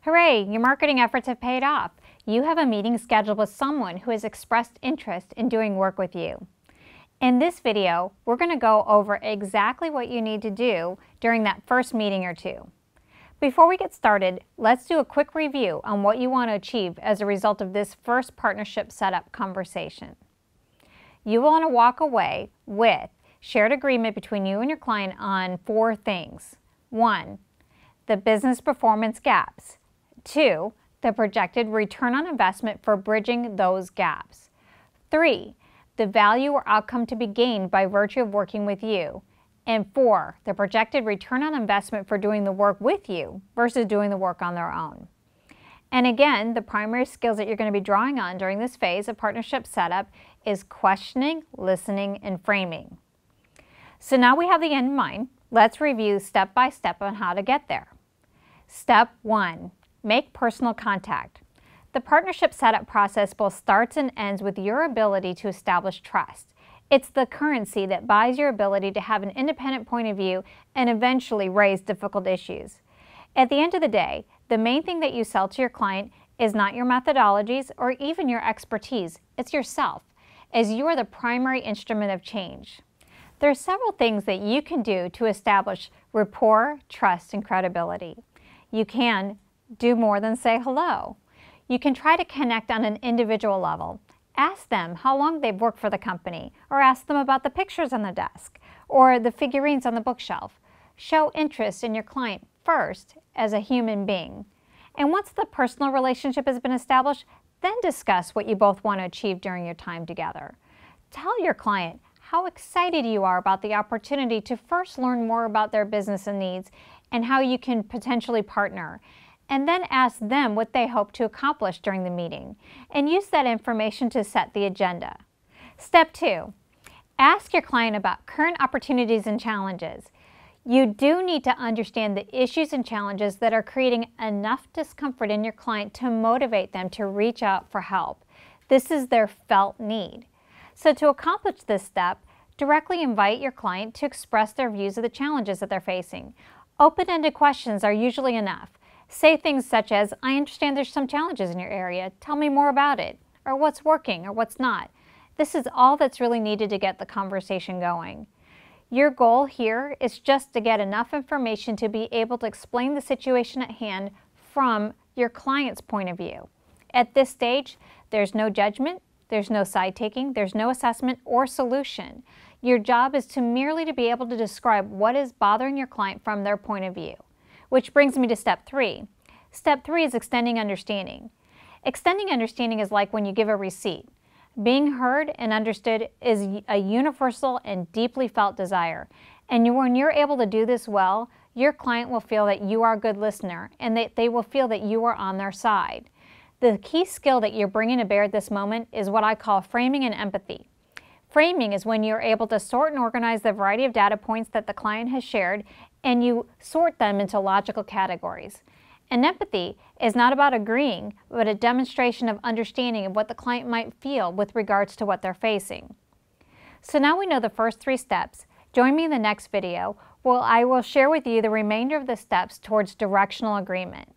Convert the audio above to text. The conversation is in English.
Hooray! Your marketing efforts have paid off. You have a meeting scheduled with someone who has expressed interest in doing work with you. In this video, we're going to go over exactly what you need to do during that first meeting or two. Before we get started, let's do a quick review on what you want to achieve as a result of this first partnership setup conversation. You want to walk away with shared agreement between you and your client on 4 things. 1. The business performance gaps. 2. The projected return on investment for bridging those gaps. 3. The value or outcome to be gained by virtue of working with you. And 4. The projected return on investment for doing the work with you versus doing the work on their own. And again, the primary skills that you're going to be drawing on during this phase of partnership setup is questioning, listening, and framing. So now we have the end in mind. Let's review step by step on how to get there. Step 1. Make personal contact. The partnership setup process both starts and ends with your ability to establish trust. It's the currency that buys your ability to have an independent point of view and eventually raise difficult issues. At the end of the day, the main thing that you sell to your client is not your methodologies or even your expertise. It's yourself, as you are the primary instrument of change. There are several things that you can do to establish rapport, trust, and credibility. You can do more than say hello. You can try to connect on an individual level. Ask them how long they've worked for the company, or ask them about the pictures on the desk, or the figurines on the bookshelf. Show interest in your client first as a human being. And once the personal relationship has been established, then discuss what you both want to achieve during your time together. Tell your client how excited you are about the opportunity to first learn more about their business and needs and how you can potentially partner. And then ask them what they hope to accomplish during the meeting, and use that information to set the agenda. Step 2. Ask your client about current opportunities and challenges. You do need to understand the issues and challenges that are creating enough discomfort in your client to motivate them to reach out for help. This is their felt need. So to accomplish this step, directly invite your client to express their views of the challenges that they're facing. Open-ended questions are usually enough. Say things such as, I understand there's some challenges in your area. Tell me more about it. Or what's working or what's not. This is all that's really needed to get the conversation going. Your goal here is just to get enough information to be able to explain the situation at hand from your client's point of view. At this stage, there's no judgment, there's no side-taking, there's no assessment or solution. Your job is to merely to be able to describe what is bothering your client from their point of view. Which brings me to step 3. Step 3 is extending understanding. Extending understanding is like when you give a receipt. Being heard and understood is a universal and deeply felt desire. And when you're able to do this well, your client will feel that you are a good listener and that they will feel that you are on their side. The key skill that you're bringing to bear at this moment is what I call framing and empathy. Framing is when you're able to sort and organize the variety of data points that the client has shared and you sort them into logical categories. And empathy is not about agreeing, but a demonstration of understanding of what the client might feel with regards to what they're facing. So now we know the first 3 steps. Join me in the next video where I will share with you the remainder of the steps towards directional agreement.